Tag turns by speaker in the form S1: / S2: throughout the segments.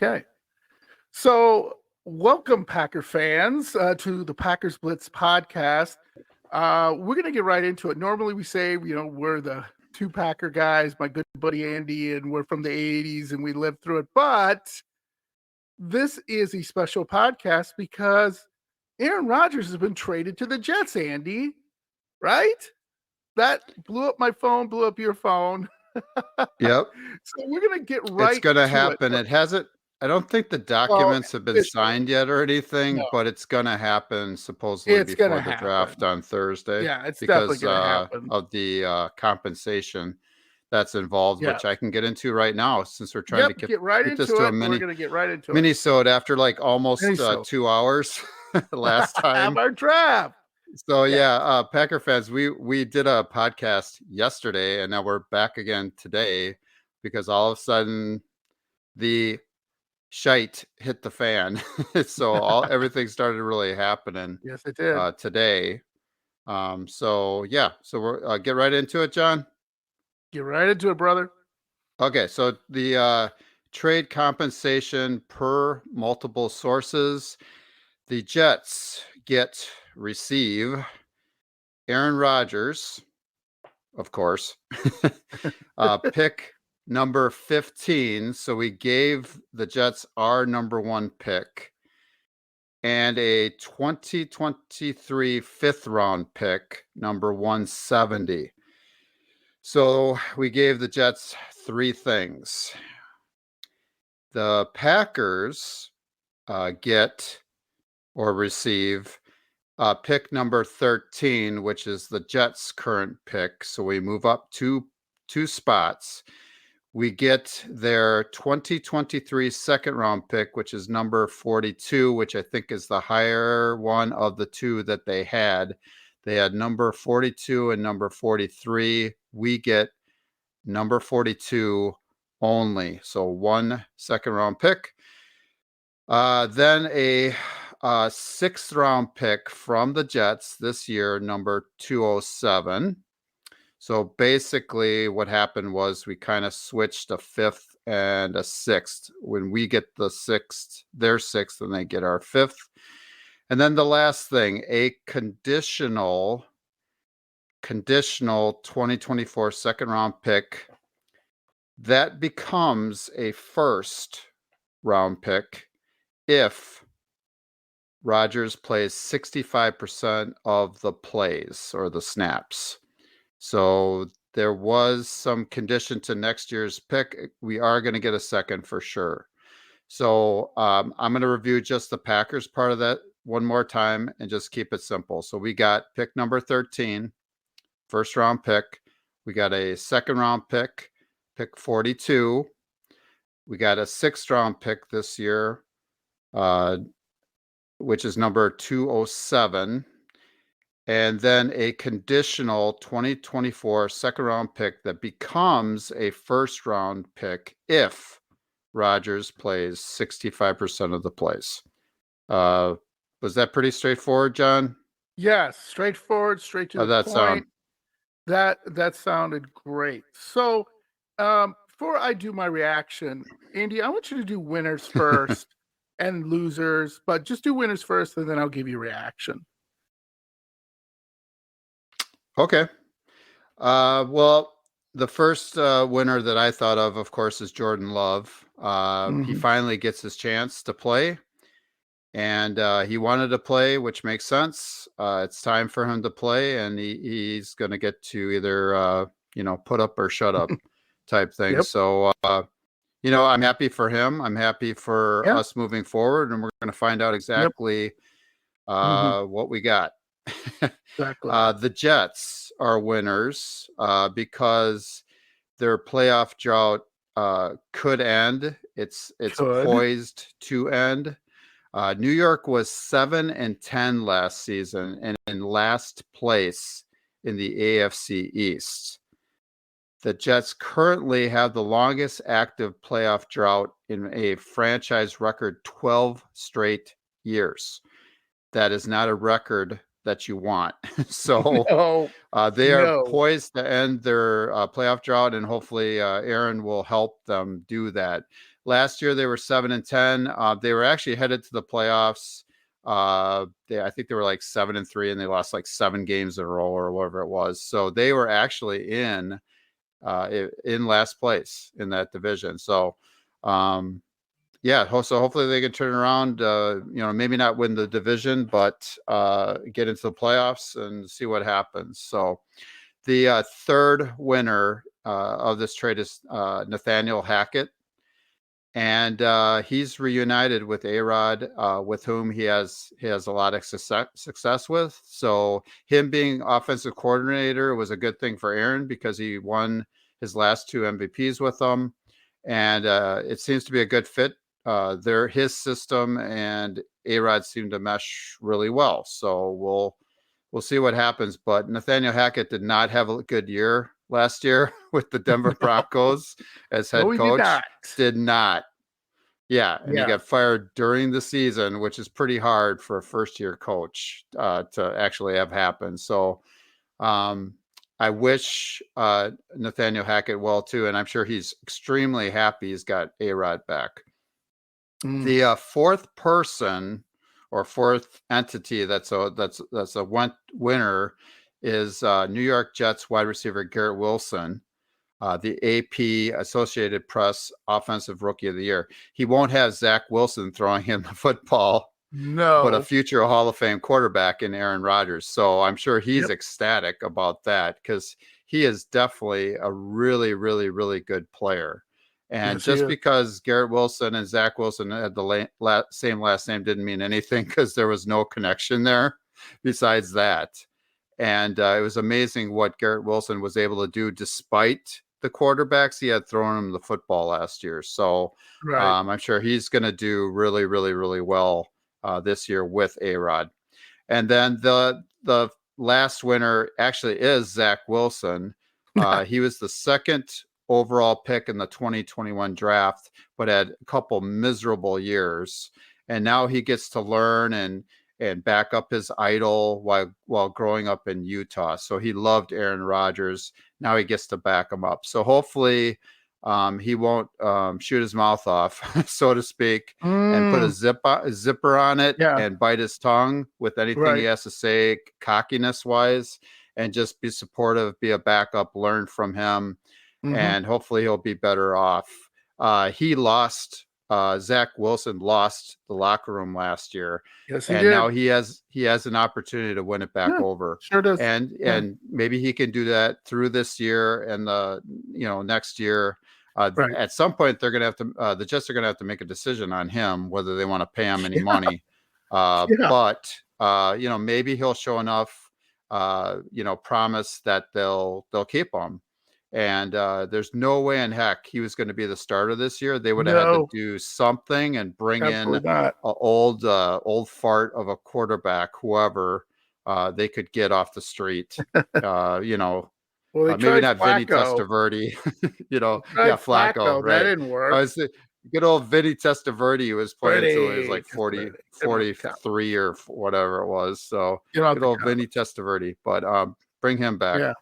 S1: Okay. So, welcome, Packer fans, to the Packers Blitz podcast. We're going to get right into it. Normally, we say, we're the two Packer guys, my good buddy Andy, and we're from the 80s and we lived through it. But this is a special podcast because Aaron Rodgers has been traded to the Jets, Andy, right? That blew up my phone, blew up your phone.
S2: Yep.
S1: So we're going to get right
S2: It's going to
S1: to
S2: happen. It hasn't, I don't think the documents have been
S1: officially.
S2: signed yet or anything,
S1: No.
S2: but it's going to happen supposedly
S1: It's gonna
S2: before the draft
S1: happen.
S2: on Thursday.
S1: Yeah, it's definitely
S2: because
S1: going to happen.
S2: of the compensation that's involved,
S1: Yeah.
S2: which I can get into right now since we're trying to
S1: Get right
S2: keep
S1: into
S2: this to
S1: it.
S2: a
S1: We're going to get right into it.
S2: mini-sode after like almost
S1: Mini-sode.
S2: 2 hours last time.
S1: Our draft.
S2: So yeah, Packer fans, we did a podcast yesterday and now we're back again today because all of a sudden the shite hit the fan. So everything started really happening.
S1: Yes, it did.
S2: Today. So we're get right into it, John.
S1: Get right into it, brother.
S2: Okay, so the trade compensation per multiple sources, the Jets receive Aaron Rodgers, of course, pick number 15. So we gave the Jets our number 1 pick and a 2023 fifth round pick, number 170. So we gave the Jets 3 things. The Packers get or receive pick number 13, which is the Jets' current pick. So we move up two spots. We get their 2023 second round pick, which is number 42, which I think is the higher one of the 2 that they had. They had number 42 and number 43. We get number 42 only. So 1 second round pick. Then a 6th round pick from the Jets this year, number 207. So basically what happened was we kind of switched a 5th and a 6th. When we get the 6th, their 6th, and they get our 5th. And then the last thing, a conditional 2024 second round pick that becomes a first round pick if Rodgers plays 65% of the plays or the snaps. So there was some condition to next year's pick. We are going to get a second for sure. So I'm going to review just the Packers part of that one more time and just keep it simple. So we got pick number 13, first round pick. We got a second round pick 42. We got a 6th round pick this year, which is number 207. And then a conditional 2024 second round pick that becomes a first round pick if Rodgers plays 65% of the plays. Was that pretty straightforward, John?
S1: Yes, straightforward, straight to the point. That sounded great. So before I do my reaction, Andy, I want you to do winners first and losers, but just do winners first and then I'll give you reaction.
S2: Okay. Well, the first winner that I thought of course, is Jordan Love. He finally gets his chance to play, and he wanted to play, which makes sense. It's time for him to play, and he's going to get to either, put up or shut up type thing. Yep. So, I'm happy for him. I'm happy for us moving forward, and we're going to find out exactly what we got.
S1: Exactly.
S2: The Jets are winners because their playoff drought could end. It's poised to end. New York was 7-10 last season and in last place in the AFC East. The Jets currently have the longest active playoff drought in a franchise record 12 straight years. That is not a record that you want. So they are poised to end their playoff drought, and hopefully Aaron will help them do that. Last year they were 7-10. They were actually headed to the playoffs. I think they were like 7-3, and they lost like 7 games in a row or whatever it was. So they were actually in last place in that division. So, yeah, so hopefully they can turn around. Maybe not win the division, but get into the playoffs and see what happens. So, the third winner of this trade is Nathaniel Hackett. And he's reunited with A-Rod, with whom he has a lot of success with. So him being offensive coordinator was a good thing for Aaron because he won his last 2 MVPs with them, and it seems to be a good fit. His system and A-Rod seem to mesh really well. So we'll see what happens. But Nathaniel Hackett did not have a good year last year with the Denver Broncos as head
S1: he
S2: coach.
S1: did
S2: not. Yeah, and he got fired during the season, which is pretty hard for a first-year coach to actually have happen. So I wish Nathaniel Hackett well too, and I'm sure he's extremely happy he's got A-Rod back. The fourth person or fourth entity that's a winner is New York Jets wide receiver Garrett Wilson, the AP Associated Press Offensive Rookie of the Year. He won't have Zach Wilson throwing him the football, but a future Hall of Fame quarterback in Aaron Rodgers. So I'm sure he's ecstatic about that because he is definitely a really, really, really good player. And just because Garrett Wilson and Zach Wilson had the same last name didn't mean anything because there was no connection there besides that. And it was amazing what Garrett Wilson was able to do despite the quarterbacks he had thrown him the football last year. So I'm sure he's going to do really, really, really well this year with A-Rod. And then the last winner actually is Zach Wilson. He was the second overall pick in the 2021 draft, but had a couple miserable years. And now he gets to learn and back up his idol while growing up in Utah. So he loved Aaron Rodgers. Now he gets to back him up. So hopefully he won't shoot his mouth off, so to speak, and put a zipper on it and bite his tongue with anything he has to say, cockiness-wise, and just be supportive, be a backup, learn from him, and hopefully he'll be better off. Zach Wilson lost the locker room last year.
S1: Yes, he
S2: and
S1: did.
S2: Now he has an opportunity to win it back over.
S1: Sure does.
S2: And maybe he can do that through this year and next year. At some point they're going to have to the Jets are going to have to make a decision on him whether they want to pay him any money. But maybe he'll show enough promise that they'll keep him. And there's no way in heck he was going to be the starter this year. They would have had to do something and bring in an old fart of a quarterback, whoever they could get off the street. Maybe not Vinny Testaverde. Flacco. Right?
S1: That didn't work.
S2: Good old Vinny Testaverde was playing until he was like 43 or whatever it was. So good old Vinny Testaverde. But bring him back.
S1: Yeah.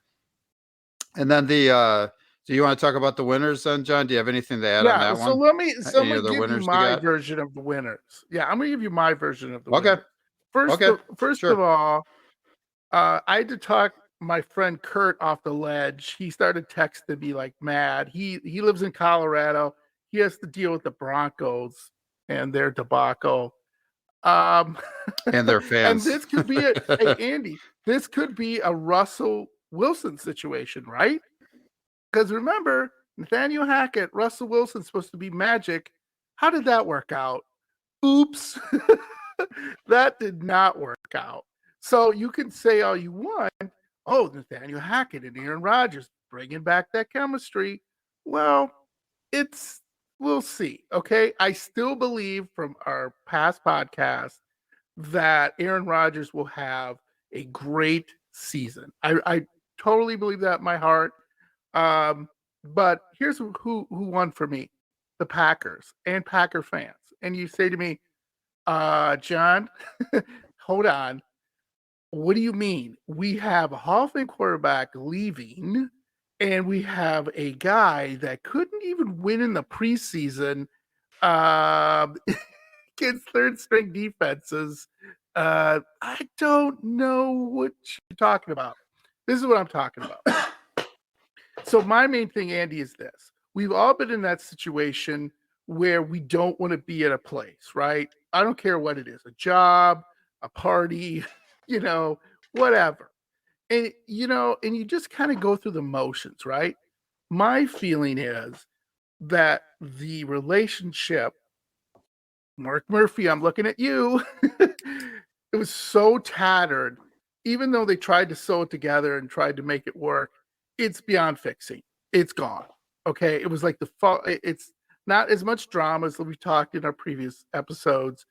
S2: And then do you want to talk about the winners then, John? Do you have anything to add on that one?
S1: So let me give you my version of the winners. Yeah, I'm going to give you my version of the winners. First of all, I had to talk my friend Kurt off the ledge. He started texting me like mad. He lives in Colorado. He has to deal with the Broncos and their debacle.
S2: And their fans.
S1: And this could be hey, Andy, this could be a Russell Wilson situation, right? Because remember, Nathaniel Hackett, Russell Wilson's supposed to be magic. How did that work out? Oops. That did not work out. So you can say all you want, Nathaniel Hackett and Aaron Rodgers bringing back that chemistry. Well, we'll see. Okay. I still believe from our past podcast that Aaron Rodgers will have a great season. I totally believe that in my heart. But here's who won for me: the Packers and Packer fans. And you say to me, John, hold on. What do you mean? We have a Hall of Fame quarterback leaving, and we have a guy that couldn't even win in the preseason Against third string defenses. I don't know what you're talking about. This is what I'm talking about. So my main thing, Andy, is this. We've all been in that situation where we don't want to be at a place, right? I don't care what it is, a job, a party, whatever. And and you just kind of go through the motions, right? My feeling is that the relationship, Mark Murphy, I'm looking at you. It was so tattered, even though they tried to sew it together and tried to make it work. It's beyond fixing. It's gone. Okay, it was like it's not as much drama as we talked in our previous episodes,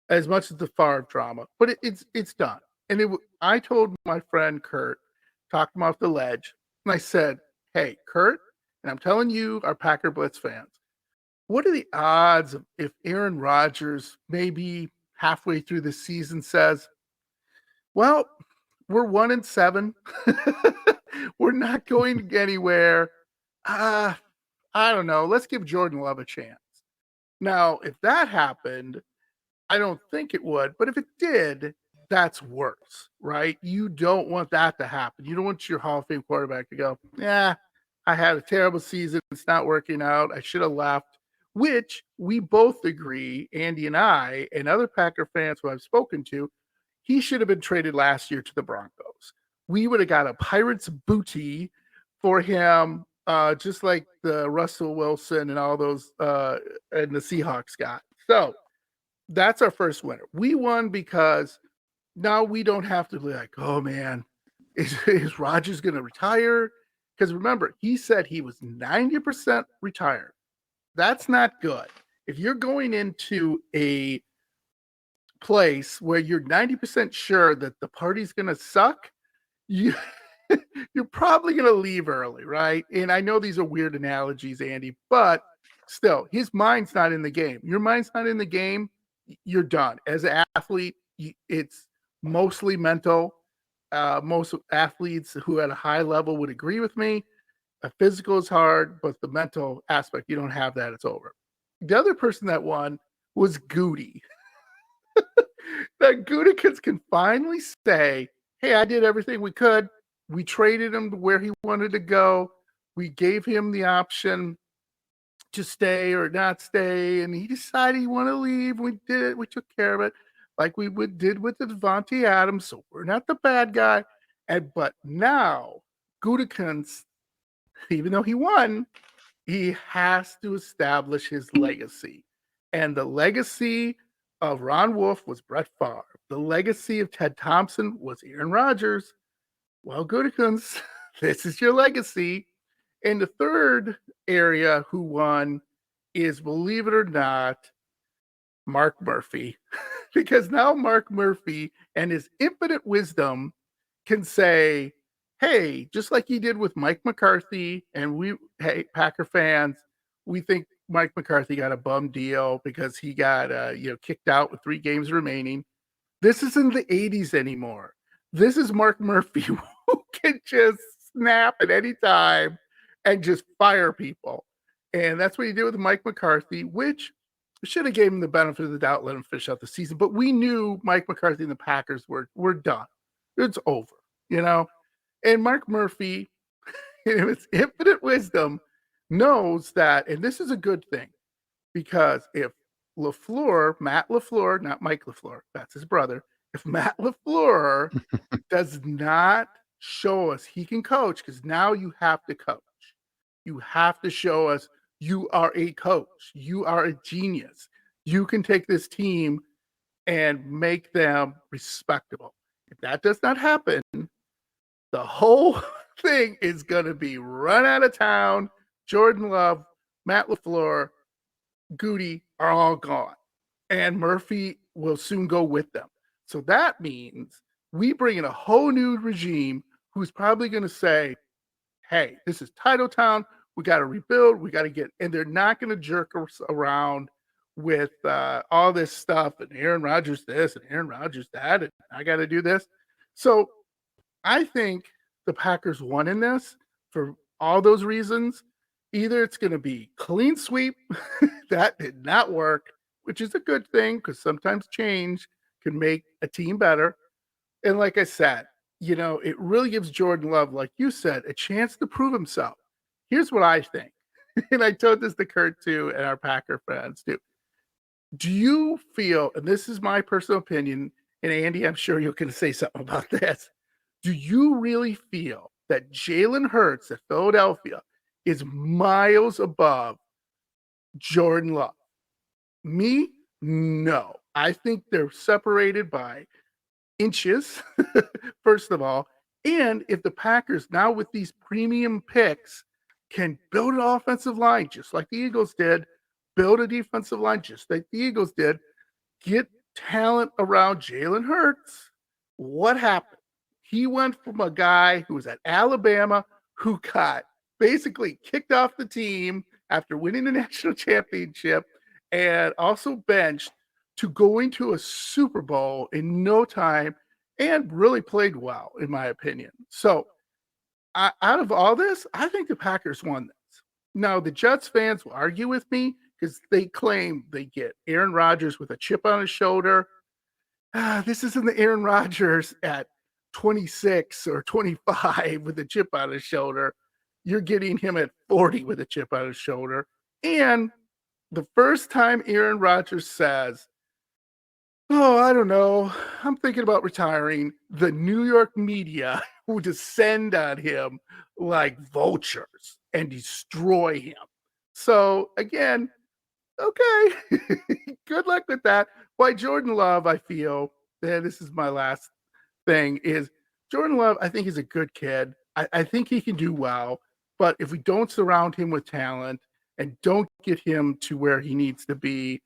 S1: as much as the Favre drama, but it's done. And I told my friend Kurt, talked him off the ledge, and I said, "Hey, Kurt, and I'm telling you, our Packer Blitz fans, what are the odds of if Aaron Rodgers maybe halfway through the season says, well, we're 1-7. We're not going anywhere. I don't know. Let's give Jordan Love a chance." Now, if that happened, I don't think it would, but if it did, that's worse, right? You don't want that to happen. You don't want your Hall of Fame quarterback to go, yeah, I had a terrible season. It's not working out. I should have left, which we both agree, Andy and I, and other Packer fans who I've spoken to, he should have been traded last year to the Broncos. We would have got a Pirates booty for him, just like the Russell Wilson and all those and the Seahawks got. So that's our first winner. We won because now we don't have to be like, oh man, is Rodgers going to retire? Because remember, he said he was 90% retired. That's not good. If you're going into a place where you're 90% sure that the party's going to suck, you're probably going to leave early, right? And I know these are weird analogies, Andy, but still, his mind's not in the game. Your mind's not in the game, you're done. As an athlete, it's mostly mental. Most athletes who at a high level would agree with me. A physical is hard, but the mental aspect, you don't have that, it's over. The other person that won was Goody. That Gutekunst can finally say, hey, I did everything we could. We traded him to where he wanted to go. We gave him the option to stay or not stay, and he decided he wanted to leave. We did it. We took care of it like we did with the Devontae Adams, so we're not the bad guy. But now, Gutekunst, even though he won, he has to establish his legacy. And the legacy of Ron Wolf was Brett Favre. The legacy of Ted Thompson was Aaron Rodgers. Well, Gutekunst, this is your legacy. And the third area who won is, believe it or not, Mark Murphy. Because now Mark Murphy and his infinite wisdom can say, hey, just like he did with Mike McCarthy, and hey, Packer fans, we think Mike McCarthy got a bum deal because he got kicked out with 3 games remaining. This isn't the 80s anymore. This is Mark Murphy who can just snap at any time and just fire people. And that's what he did with Mike McCarthy, which should have gave him the benefit of the doubt, let him finish out the season. But we knew Mike McCarthy and the Packers were done. It's over, And Mark Murphy, in his infinite wisdom, knows that, and this is a good thing, because if Matt LaFleur, not Mike LaFleur, that's his brother, if Matt LaFleur does not show us he can coach, because now you have to coach. You have to show us you are a coach. You are a genius. You can take this team and make them respectable. If that does not happen, the whole thing is going to be run out of town. Jordan Love, Matt LaFleur, Goody are all gone. And Murphy will soon go with them. So that means we bring in a whole new regime who's probably going to say, hey, this is Title Town. We got to rebuild. We got to get, and they're not going to jerk us around with all this stuff and Aaron Rodgers this and Aaron Rodgers that, and I got to do this. So I think the Packers won in this for all those reasons. Either it's going to be clean sweep, that did not work, which is a good thing because sometimes change can make a team better. And like I said, it really gives Jordan Love, like you said, a chance to prove himself. Here's what I think. And I told this to Kurt too, and our Packer fans too. Do you feel, and this is my personal opinion, and Andy, I'm sure you're going to say something about this. Do you really feel that Jalen Hurts at Philadelphia is miles above Jordan Love? Me, no. I think they're separated by inches, first of all. And if the Packers now with these premium picks can build an offensive line just like the Eagles did, build a defensive line just like the Eagles did, get talent around Jalen Hurts, what happened? He went from a guy who was at Alabama who got basically kicked off the team after winning the national championship and also benched to going to a Super Bowl in no time and really played well, in my opinion. So, out of all this, I think the Packers won this. Now, the Jets fans will argue with me because they claim they get Aaron Rodgers with a chip on his shoulder. This isn't the Aaron Rodgers at 26 or 25 with a chip on his shoulder. You're getting him at 40 with a chip on his shoulder. And the first time Aaron Rodgers says, "Oh, I don't know, I'm thinking about retiring," the New York media will descend on him like vultures and destroy him. So, again, okay, good luck with that. Why Jordan Love, I feel, and this is my last thing, is Jordan Love, I think, is a good kid. I think he can do well. But if we don't surround him with talent and don't get him to where he needs to be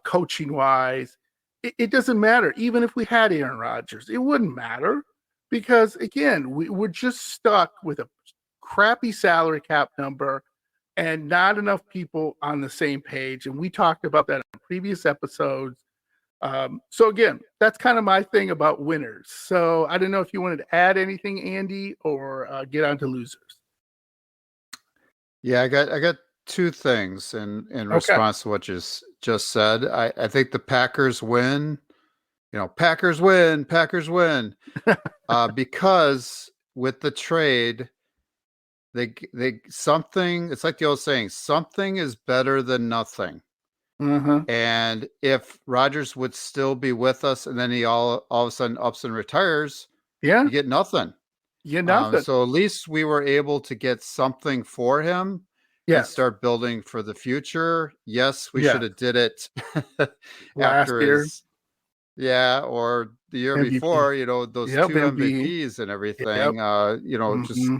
S1: coaching wise, it doesn't matter. Even if we had Aaron Rodgers, it wouldn't matter because, again, we're just stuck with a crappy salary cap number and not enough people on the same page. And we talked about that in previous episodes. So again, that's kind of my thing about winners. So I don't know if you wanted to add anything, Andy, or get on to losers.
S2: Yeah, I got two things in
S1: Okay.
S2: response to what you just said. I think the Packers win. Packers win, because with the trade, they something. It's like the old saying: something is better than nothing. And if Rodgers would still be with us, and then he all of a sudden ups and retires,
S1: Yeah,
S2: you get nothing.
S1: you nothing.
S2: So at least we were able to get something for him and
S1: Yes,
S2: start building for the future. Yes, we
S1: yes.
S2: should have did it
S1: Last
S2: after
S1: year,
S2: his or the year
S1: MVP.
S2: before, those
S1: Yep,
S2: two
S1: MVP.
S2: MVPs and everything.
S1: Yep.
S2: Just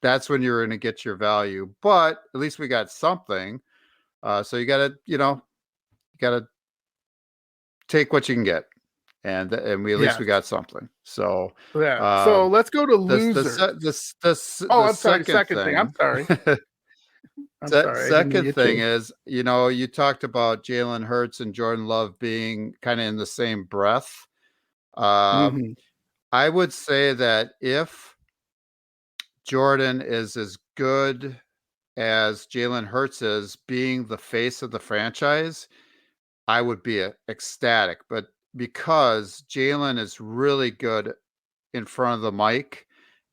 S2: that's when you're going to get your value. But at least we got something. So you got to take what you can get, and we at least we got something. So
S1: yeah. So let's go to losers.
S2: I'm
S1: sorry. Second thing. I'm sorry. I'm sorry.
S2: Second thing is, you talked about Jalen Hurts and Jordan Love being kind of in the same breath. I would say that if Jordan is as good as Jalen Hurts is being the face of the franchise, I would be ecstatic. But because Jalen is really good in front of the mic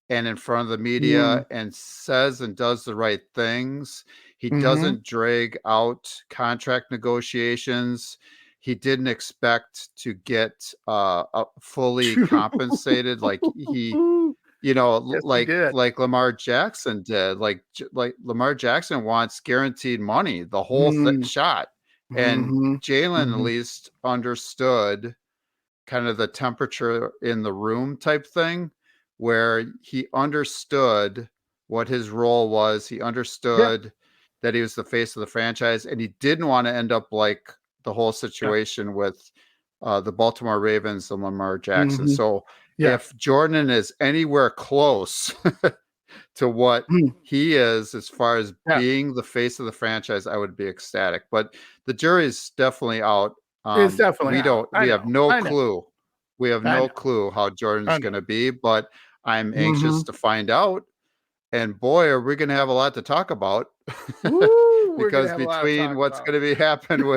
S2: and in front of the media and says and does the right things, he doesn't drag out contract negotiations. He didn't expect to get fully compensated like he
S1: Yes,
S2: like Lamar Jackson did. Like Lamar Jackson wants guaranteed money, the whole shot. And Jalen at least understood kind of the temperature in the room type thing, where he understood what his role was. He understood that he was the face of the franchise, and he didn't want to end up like the whole situation with the Baltimore Ravens and Lamar Jackson. So if Jordan is anywhere close to what he is as far as being the face of the franchise, I would be ecstatic. But the jury is definitely out.
S1: It's definitely
S2: we have no clue. We have no clue how Jordan's going to be, but I'm anxious to find out. And boy, are we going to have a lot to talk about
S1: Woo, we're gonna
S2: because
S1: have a lot to
S2: between
S1: talk
S2: what's
S1: about.
S2: going to be happen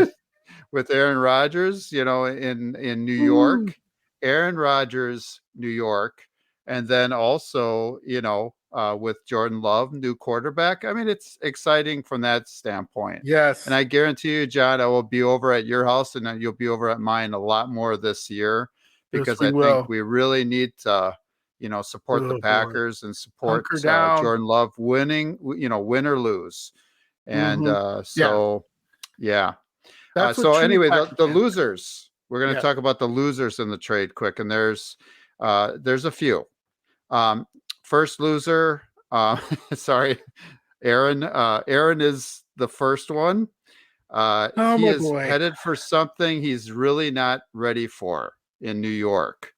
S2: with Aaron Rodgers, in New
S1: Woo.
S2: York, Aaron Rodgers, New York, and then also, with Jordan Love, new quarterback. I mean, it's exciting from that standpoint. And
S1: Yes.
S2: I guarantee you, John, I will be over at your house and then you'll be over at mine a lot more this year
S1: Yes,
S2: because
S1: we
S2: I think
S1: will.
S2: we really need to, support the
S1: Oh boy.
S2: Packers and support
S1: Hunker down.
S2: Jordan Love winning, win or lose. And
S1: Yeah.
S2: yeah.
S1: That's what
S2: So
S1: true
S2: anyway,
S1: Packer
S2: the
S1: fans do.
S2: losers. We're going to
S1: Yeah.
S2: talk about the losers in the trade quick, and there's a few. First loser, sorry, Aaron. Aaron is the first one.
S1: Oh
S2: He
S1: my
S2: is
S1: boy.
S2: headed for something he's really not ready for in New York,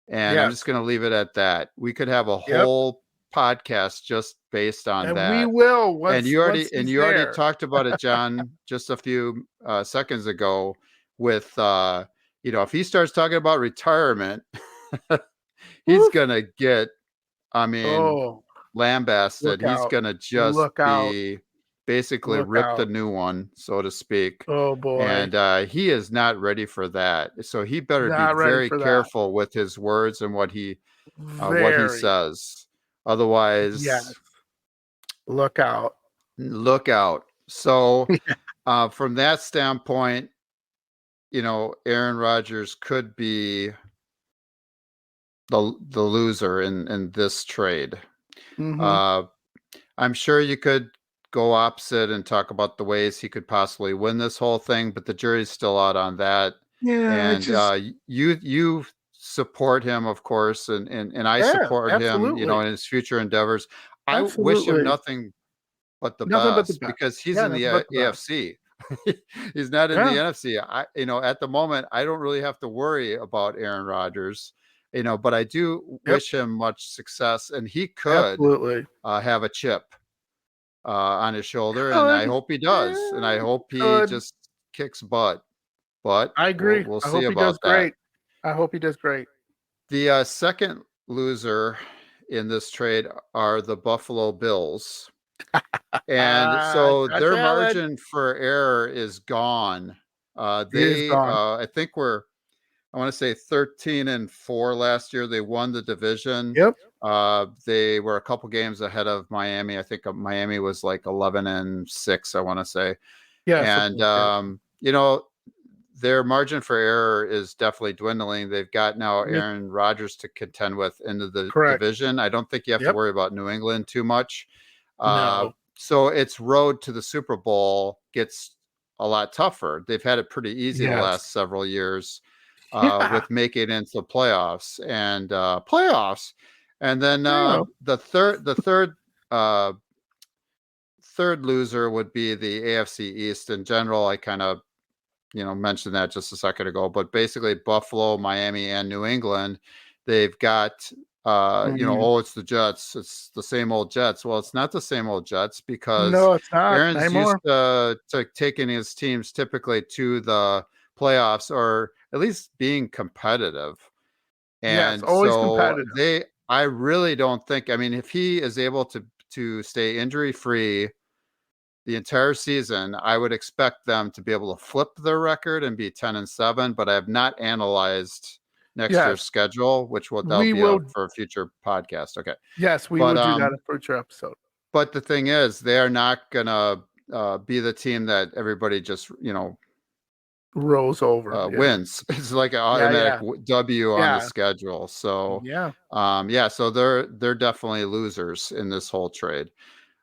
S2: and I'm
S1: Yes.
S2: just going to leave it at that. We could have a
S1: Yep.
S2: whole podcast just based on
S1: And we
S2: that.
S1: will
S2: And
S1: once he's
S2: you already
S1: there.
S2: talked about it, John, just a few seconds ago. With if he starts talking about retirement, he's
S1: Woof.
S2: gonna get, I mean,
S1: Oh,
S2: lambasted.
S1: look
S2: He's
S1: out.
S2: gonna just
S1: Look out.
S2: be basically
S1: Look
S2: ripped a
S1: out.
S2: new one, so to speak.
S1: Oh boy.
S2: And he is not ready for that. So he better be
S1: Not ready
S2: very
S1: for that.
S2: careful with his words and what he
S1: Very.
S2: says. Otherwise,
S1: Yes. Look out.
S2: look out. So from that standpoint, Aaron Rodgers could be the loser in this trade.
S1: Mm-hmm.
S2: I'm sure you could go opposite and talk about the ways he could possibly win this whole thing, but the jury's still out on that.
S1: Yeah,
S2: And you support him, of course, and I
S1: yeah,
S2: support him,
S1: absolutely.
S2: in his future endervors. I wish him
S1: Absolutely.
S2: nothing but the
S1: Nothing but the
S2: best
S1: best.
S2: because he's
S1: Yeah,
S2: in the
S1: nothing but the best.
S2: AFC. He's not in the
S1: Yeah.
S2: NFC. At the moment, I don't really have to worry about Aaron Rodgers, but I do
S1: Yep.
S2: wish him much success, and he could
S1: Absolutely.
S2: have a chip on his shoulder, and I
S1: Could.
S2: hope he does, and I hope he
S1: Could.
S2: just kicks butt. But
S1: I agree.
S2: we'll
S1: I
S2: see
S1: hope he does
S2: about that.
S1: great. I hope he does great.
S2: The second loser in this trade are the Buffalo Bills. And so
S1: Josh
S2: their
S1: Allen
S2: margin for error is gone.
S1: is gone.
S2: I think I want to say 13-4 last year. They won the division.
S1: Yep.
S2: They were a couple games ahead of Miami. I think Miami was like 11-6, I want to say.
S1: Yeah.
S2: And, their margin for error is definitely dwindling. They've got now Aaron Rodgers to contend with into the
S1: Correct.
S2: division. I don't think you have to worry about New England too much.
S1: No.
S2: So its road to the Super Bowl gets a lot tougher. They've had it pretty easy the last several years with making it into the playoffs and then the third loser would be the AFC East in general. I kind of mentioned that just a second ago, but basically Buffalo, Miami, and New England, they've got it's the Jets. It's the same old Jets. Well, it's not the same old Jets because
S1: No, it's not
S2: Aaron's
S1: anymore.
S2: used to taking his teams typically to the playoffs or at least being competitive. And
S1: always
S2: so
S1: competitive.
S2: I really don't think, if he is able to stay injury free the entire season, I would expect them to be able to flip their record and be 10-7, but I have not analyzed next year's schedule, which that'll be for a future podcast. Okay.
S1: Yes, we will do that in a future episode.
S2: But the thing is, they are not gonna be the team that everybody just
S1: rolls over.
S2: Wins. It's like an automatic W on the schedule. So so they're definitely losers in this whole trade.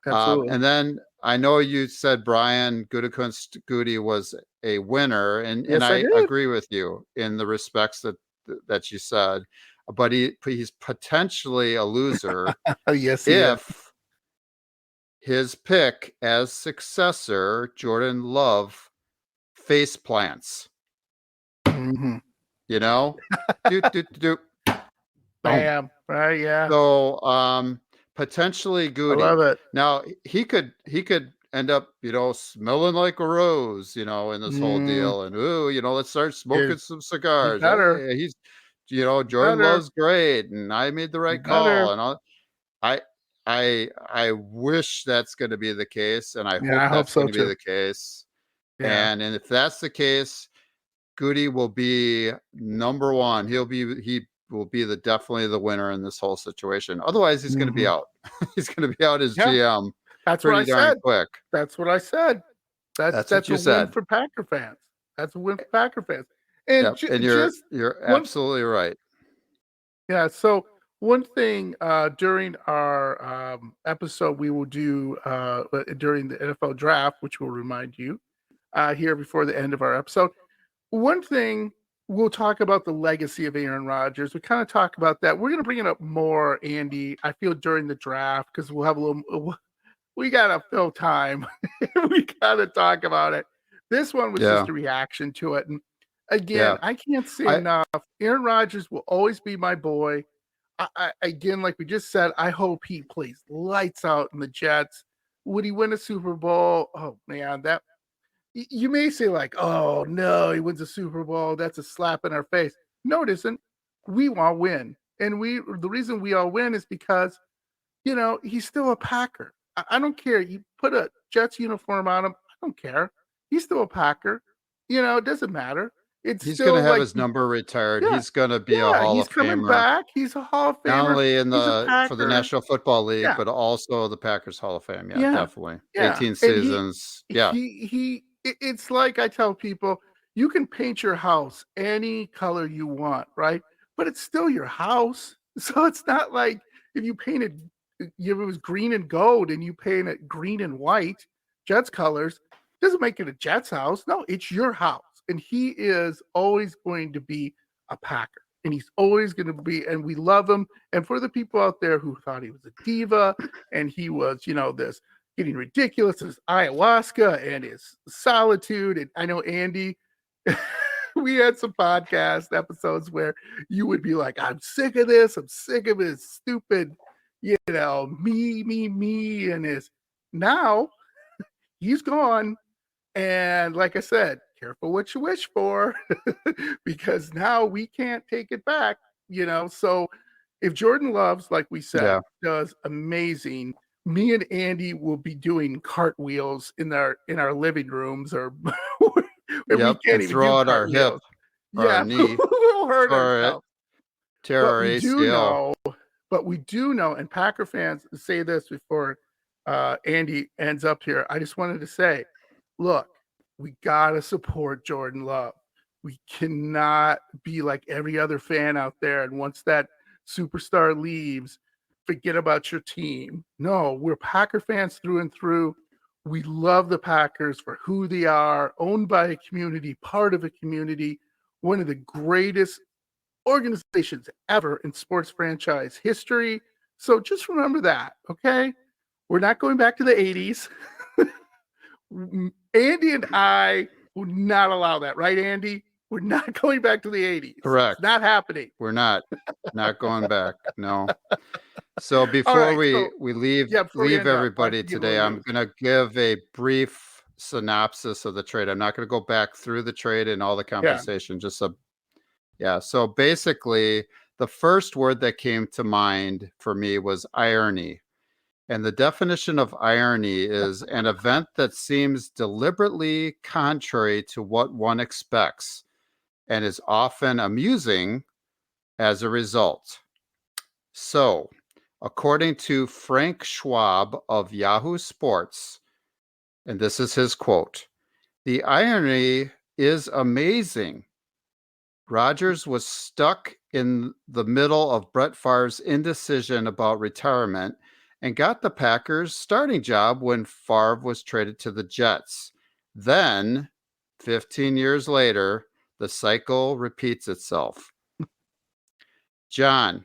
S1: Absolutely.
S2: And then I know you said Brian Gutekunst Goody was a winner, and I agree with you in the respects that you said, but he's potentially a loser if his pick as successor, Jordan Love, face plants.
S1: Mm-hmm. Bam. Right, yeah.
S2: So potentially Goody.
S1: I love it.
S2: Now he could end up, smelling like a rose, in this whole deal. And let's start smoking some cigars. Hey, he's Jordan Love's great, and I made the right call. And I wish that's going to be the case, and I
S1: Yeah, I
S2: hope
S1: hope
S2: that's
S1: so
S2: going to be
S1: too.
S2: the case.
S1: Yeah.
S2: And if that's the case, Goody will be number one. He will be definitely the winner in this whole situation. Otherwise, he's going to be
S1: Mhm.
S2: out. He's going to be out as
S1: Yeah,
S2: GM
S1: that's what I
S2: pretty darn
S1: said.
S2: quick.
S1: That's what I said.
S2: That's what
S1: That's
S2: you
S1: a win
S2: said.
S1: for Packer fans. That's a win for Packer fans. And
S2: Yep, and
S1: just
S2: you're
S1: one,
S2: absolutely right.
S1: yeah. So one thing during our episode we will do during the NFL draft, which we'll remind you here before the end of our episode. One thing we'll talk about the legacy of Aaron Rodgers. We kind of talk about that. We're going to bring it up more, Andy. I feel during the draft because we'll have a little. We gotta fill time. We gotta talk about it. This one was
S2: Yeah,
S1: just a reaction to it. And again,
S2: yeah.
S1: I can't say
S2: I
S1: enough. Aaron Rodgers will always be my boy. Again, like we just said, I hope he plays lights out in the Jets. Would he win a Super Bowl? Oh man, that you may say, like, oh no, he wins a Super Bowl. That's a slap in our face. No, it isn't. We all win. And the reason we all win is because he's still a Packer. I don't care. You put a Jets uniform on him. I don't care. He's still a Packer. It doesn't matter. It's
S2: He's going to
S1: still
S2: have
S1: like,
S2: his number retired.
S1: yeah,
S2: He's going to be a
S1: yeah,
S2: Hall
S1: he's
S2: of
S1: coming
S2: Famer,
S1: back. He's a Hall of
S2: not
S1: Famer.
S2: only
S1: He's a
S2: for the
S1: Packer.
S2: National Football League,
S1: Yeah,
S2: but also the Packers Hall of Fame. Yeah,
S1: yeah,
S2: definitely.
S1: yeah.
S2: 18
S1: And
S2: seasons. Yeah.
S1: it's like I tell people, you can paint your house any color you want, right? But it's still your house. So it's not like if you painted, if it was green and gold and you paint it green and white, Jets colors, doesn't make it a Jets house. No, it's your house. And he is always going to be a Packer. And he's always going to be, and we love him. And for the people out there who thought he was a diva and he was, this getting ridiculous, his ayahuasca and his solitude. And I know Andy, we had some podcast episodes where you would be like, I'm sick of this. I'm sick of his stupid, me, and his. Now he's gone. And like I said, careful what you wish for because now we can't take it back. So if Jordan Loves, like we said,
S2: Yeah.
S1: does amazing, me and Andy will be doing cartwheels in our living rooms or and we
S2: Yep.
S1: can't
S2: And
S1: even do
S2: throw out our hip
S1: cartwheels.
S2: or our
S1: Yeah,
S2: knee,
S1: we'll hurt
S2: or
S1: ourselves.
S2: tear
S1: But
S2: our
S1: we do
S2: ACL.
S1: know, and Packer fans say this before Andy ends up here. I just wanted to say, look, we gotta support Jordan Love. We cannot be like every other fan out there. And once that superstar leaves, forget about your team. No, we're Packer fans through and through. We love the Packers for who they are, owned by a community, part of a community, one of the greatest organizations ever in sports franchise history. So just remember that, okay? We're not going back to the 80s. Andy and I would not allow that, right, Andy? We're not going back to the 80s.
S2: Correct.
S1: It's not happening.
S2: We're not going back. No. So
S1: All
S2: before
S1: right. So,
S2: we leave
S1: before we end up, why don't
S2: everybody
S1: you give a
S2: today,
S1: little
S2: I'm
S1: news?
S2: going to give a brief synopsis of the trade. I'm not going to go back through the trade and all the
S1: Yeah.
S2: compensation. So basically, the first word that came to mind for me was irony. And the definition of irony is an event that seems deliberately contrary to what one expects and is often amusing as a result. So, according to Frank Schwab of Yahoo Sports, and this is his quote, the irony is amazing. Rodgers was stuck in the middle of Brett Favre's indecision about retirement and got the Packers' starting job when Favre was traded to the Jets. Then, 15 years later, the cycle repeats itself. John,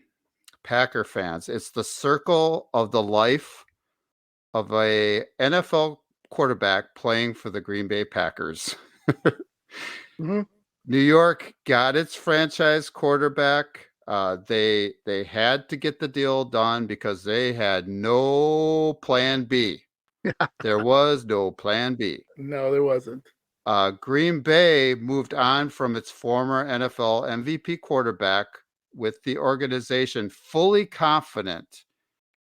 S2: Packer fans, it's the circle of the life of a NFL quarterback playing for the Green Bay Packers.
S1: Mhm.
S2: New York got its franchise quarterback. They had to get the deal done because they had no plan B. There was no plan B.
S1: No, there wasn't.
S2: Green Bay moved on from its former NFL MVP quarterback with the organization fully confident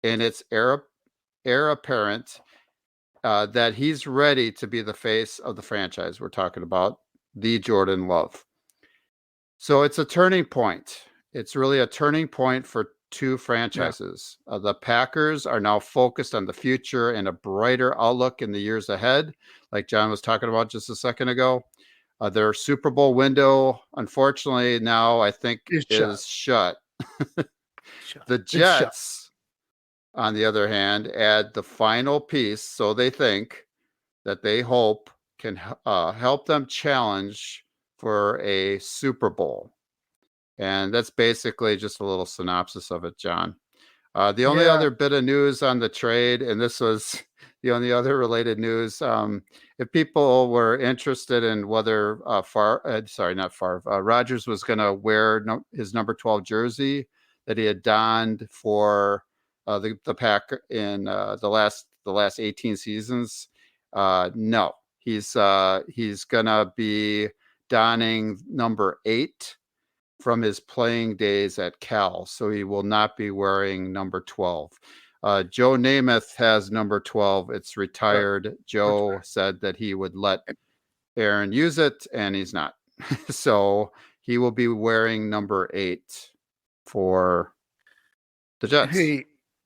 S2: and it's heir apparent that he's ready to be the face of the franchise we're talking about, the Jordan Love. So it's a turning point. It's really a turning point for two franchises. The Packers are now focused on the future and a brighter outlook in the years ahead, like John was talking about just a second ago. Their Super Bowl window, unfortunately, now I think is shut. The Jets, on the other hand, add the final piece, so they think, that they hope can help them challenge for a Super Bowl. And that's basically just a little synopsis of it, John. The only other bit of news on the trade, and this was the only other related news, if people were interested in whether Rodgers was going to wear his number 12 jersey that he had donned for the Pack in the last 18 seasons, no, he's gonna be donning number 8 from his playing days at Cal, so he will not be wearing number 12. Joe Namath has number 12. It's retired. Joe said that he would let Aaron use it, and he's not. So he will be wearing number 8 for the Jets.
S1: Hey,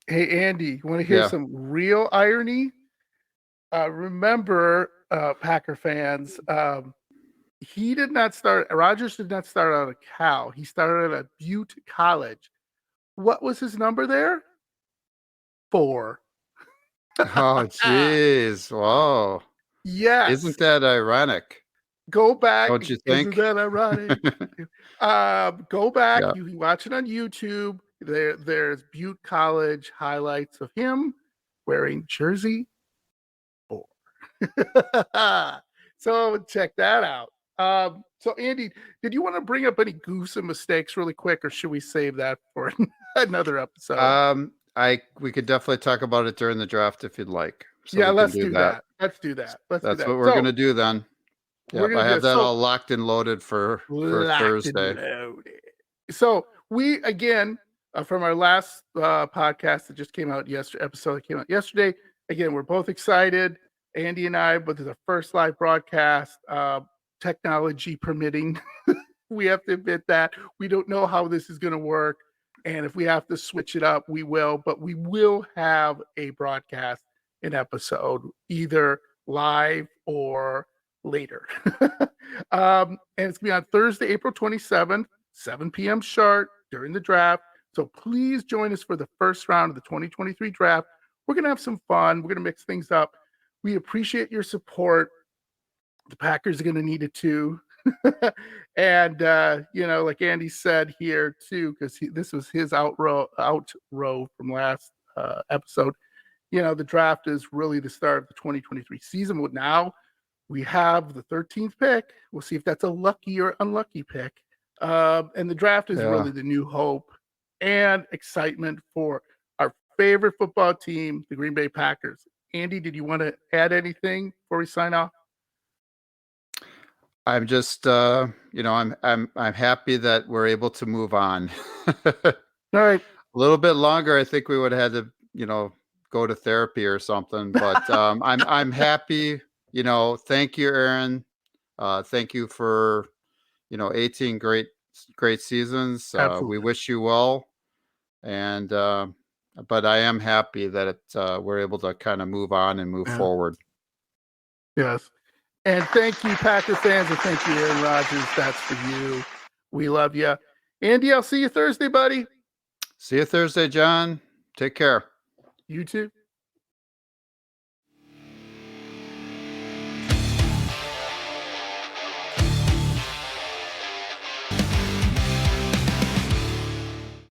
S1: Andy, you want to hear some real irony? Remember, Packer fans, Rodgers did not start out at Cal. He started at Butte College. What was his number there? 4.
S2: Oh, geez. Whoa.
S1: Yes.
S2: Isn't that ironic?
S1: Go back.
S2: Don't you think?
S1: Isn't that ironic? Go back. You can watch it on YouTube. There's Butte College highlights of him wearing jersey 4. So check that out. So Andy, did you want to bring up any goofs and mistakes really quick, or should we save that for another episode?
S2: We could definitely talk about it during the draft if you'd like.
S1: So let's do that. Let's do that.
S2: That's what we're going to do then. Yeah, I have that all locked and loaded for Thursday.
S1: So we, again, from our last podcast that just came out episode that came out yesterday, again, we're both excited, Andy and I, but this is our first live broadcast, technology permitting. We have to admit that. We don't know how this is going to work. And if we have to switch it up, we will. But we will have a broadcast, an episode, either live or later. And it's going to be on Thursday, April 27th, 7 p.m. sharp during the draft. So please join us for the first round of the 2023 draft. We're going to have some fun. We're going to mix things up. We appreciate your support. The Packers are going to need it too. And, like Andy said here too, because this was his outrow from last episode. The draft is really the start of the 2023 season. But now we have the 13th pick. We'll see if that's a lucky or unlucky pick. And the draft is really the new hope and excitement for our favorite football team, the Green Bay Packers. Andy, did you want to add anything before we sign off?
S2: I'm just, I'm happy that we're able to move on.
S1: All right.
S2: A little bit longer, I think we would have had to, go to therapy or something. But I'm happy. Thank you, Aaron. Thank you for 18 great seasons. We wish you well. And but I am happy that we're able to kind of move on and move forward.
S1: Yes. And thank you, Packer fans, and thank you, Aaron Rodgers. That's for you. We love you. Andy, I'll see you Thursday, buddy.
S2: See you Thursday, John. Take care.
S1: You too.